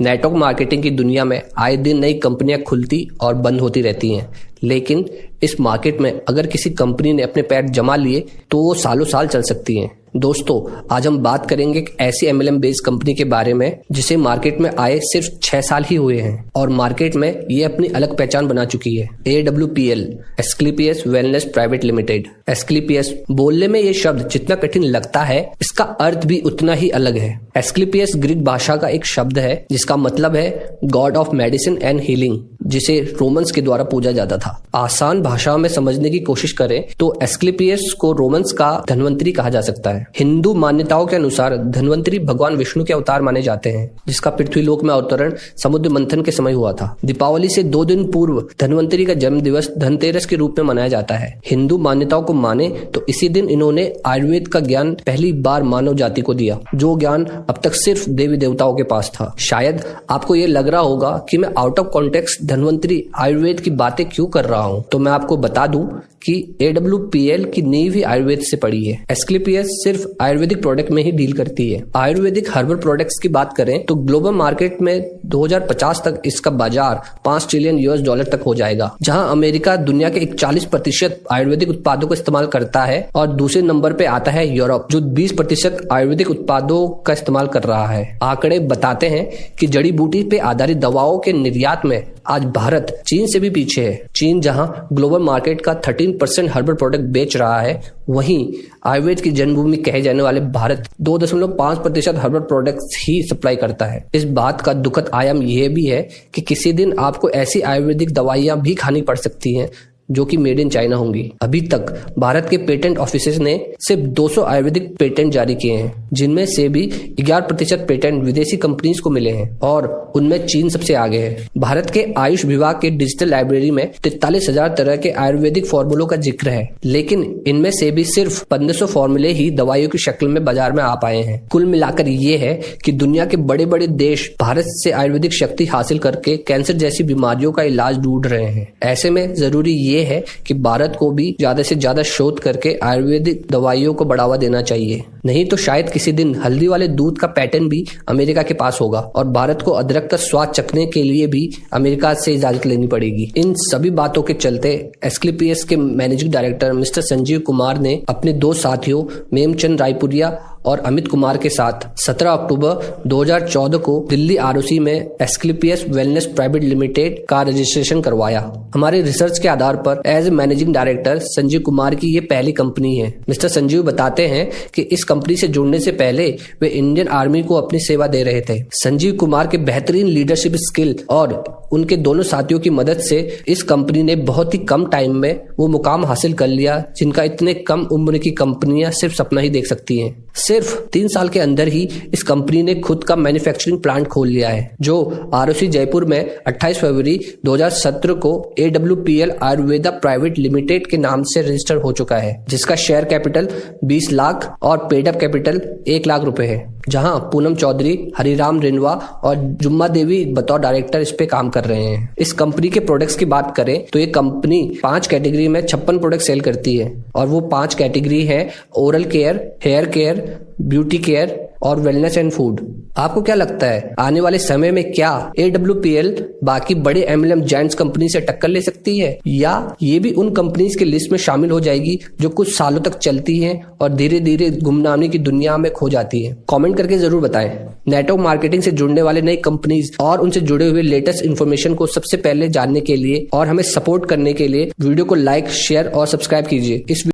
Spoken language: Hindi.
नेटवर्क मार्केटिंग की दुनिया में आए दिन नई कंपनियां खुलती और बंद होती रहती हैं, लेकिन इस मार्केट में अगर किसी कंपनी ने अपने पैर जमा लिए तो वो सालों साल चल सकती हैं। दोस्तों, आज हम बात करेंगे एक ऐसी MLM बेस्ड कंपनी के बारे में जिसे मार्केट में आए सिर्फ 6 साल ही हुए हैं और मार्केट में ये अपनी अलग पहचान बना चुकी है। AWPL, Asclepius wellness private limited. Asclepius बोलने में ये शब्द जितना कठिन लगता है, इसका अर्थ भी उतना ही अलग है। एस्क्लेपियस ग्रीक भाषा का एक शब्द है जिसका मतलब है God of medicine and healing, जिसे रोमन्स के द्वारा पूजा जाता था। आसान भाषा में समझने की कोशिश करें तो एस्क्लेपियस को रोमन्स का धन्वंतरी कहा जा सकता है। हिंदू मान्यताओं के अनुसार धन्वंतरी भगवान विष्णु के अवतार माने जाते हैं, जिसका पृथ्वीलोक में अवतरण समुद्र मंथन के समय हुआ था। दीपावली से 2 दिन पूर्व धन्वंतरी का जन्म दिवस धनतेरस के रूप में मनाया जाता है। हिंदू मान्यताओं को माने तो इसी दिन इन्होंने आयुर्वेद का ज्ञान पहली बार मानव जाति को दिया, जो ज्ञान अब तक सिर्फ देवी देवताओं के पास था। शायद आपको ये लग रहा होगा कि मैं out of context Dhanvantari Ayurveda की बातें क्यों कर रहा हूँ, तो मैं आपको बता दूं कि AWPL की नींव ही आयुर्वेद से पड़ी है। एस्क्लेपियस सिर्फ आयुर्वेदिक प्रोडक्ट में ही डील करती है। आयुर्वेदिक हर्बल प्रोडक्ट्स की बात करें तो ग्लोबल मार्केट में 2050 तक इसका बाजार $5 ट्रिलियन तक हो जाएगा, जहां अमेरिका दुनिया के 41% आयुर्वेदिक उत्पादों को इस्तेमाल करता है और दूसरे नंबर पे आता है यूरोप, जो 20% आयुर्वेदिक उत्पादों का इस्तेमाल कर रहा है। आंकड़े बताते हैं कि जड़ी बूटी पे आधारित दवाओं के निर्यात में आज भारत चीन से भी पीछे है। चीन जहां ग्लोबल मार्केट का 13% हर्बल प्रोडक्ट बेच रहा है, वहीं आयुर्वेद की जन्मभूमि कहे जाने वाले भारत 2.5% हर्बल प्रोडक्ट्स ही सप्लाई करता है। इस बात का दुखद आयाम यह भी है कि किसी दिन आपको ऐसी आयुर्वेदिक दवाइयां भी खानी पड़ सकती हैं जो कि मेड इन चाइना होंगी। अभी तक भारत के पेटेंट ऑफिसेज ने सिर्फ 200 आयुर्वेदिक पेटेंट जारी किए हैं, जिनमें से भी 11% पेटेंट विदेशी कंपनीज को मिले हैं और उनमें चीन सबसे आगे है। भारत के आयुष विभाग के डिजिटल लाइब्रेरी में 43,000 तरह के आयुर्वेदिक फॉर्मूलों का जिक्र है, लेकिन इनमें से भी सिर्फ 1500 फॉर्मूले ही दवाइयों की शक्ल में बाजार में आ पाए हैं। कुल मिलाकर ये है कि दुनिया के बड़े बड़े देश भारत से आयुर्वेदिक शक्ति हासिल करके कैंसर जैसी बीमारियों का इलाज ढूंढ रहे हैं। ऐसे में जरूरी ये है कि भारत को भी ज्यादा से ज्यादा शोध करके आयुर्वेदिक दवाइयों को बढ़ावा देना चाहिए, नहीं तो शायद किसी दिन हल्दी वाले दूध का पैटर्न भी अमेरिका के पास होगा और भारत को अदरक का स्वाद चखने के लिए भी अमेरिका से इजाजत लेनी पड़ेगी। इन सभी बातों के चलते एस्क्लेपियस के managing director mister Sanjeev Kumar ने अपने 2 साथियों मेमचंद रायपुरिया और अमित कुमार के साथ 17 अक्टूबर 2014 को दिल्ली ROC में एस्क्लेपियस वेलनेस प्राइवेट लिमिटेड का रजिस्ट्रेशन करवाया। हमारे रिसर्च के आधार पर as a managing director Sanjeev Kumar की ये पहली कंपनी है। मिस्टर संजीव बताते हैं कि इस कंपनी से जुड़ने से पहले वे इंडियन आर्मी को अपनी सेवा दे रहे थे। संजीव कुमार के बेहतरीन लीडरशिप स्किल और उनके दोनों साथियों की मदद से इस कंपनी ने बहुत ही कम टाइम में वो मुकाम हासिल कर लिया जिनका इतने कम उम्र की कंपनियां सिर्फ सपना ही देख सकती हैं। सिर्फ 3 साल के अंदर ही इस कंपनी ने खुद का मैन्युफैक्चरिंग प्लांट खोल लिया है, जो ROC जयपुर में 28 फरवरी 2017 को AWPL आयुर्वेदा प्राइवेट लिमिटेड के नाम से रजिस्टर हो चुका है, जिसका शेयर कैपिटल 20 लाख और पेड अप कैपिटल 1 लाख रुपए है, जहां पूनम चौधरी, हरिराम रिनवा और जुम्मा देवी बतौर डायरेक्टर इस पे काम कर रहे हैं। इस कंपनी के प्रोडक्ट्स की बात करें तो ये कंपनी 5 कैटेगरी में 56 प्रोडक्ट सेल करती है और वो 5 कैटेगरी है oral care, hair care, beauty care और वेलनेस एंड फूड। आपको क्या लगता है आने वाले समय में क्या AWPL बाकी बड़े MLM जायंट्स कंपनी से टक्कर ले सकती है, या ये भी उन कंपनीज के लिस्ट में शामिल हो जाएगी जो कुछ सालों तक चलती हैं और धीरे धीरे गुमनामी की दुनिया में खो जाती है? कमेंट करके जरूर बताएं। नेटवर्क मार्केटिंग से जुड़ने वाले नई कंपनीज और उनसे जुड़े हुए लेटेस्ट इन्फॉर्मेशन को सबसे पहले जानने के लिए और हमें सपोर्ट करने के लिए वीडियो को लाइक, शेयर और सब्सक्राइब कीजिए। इस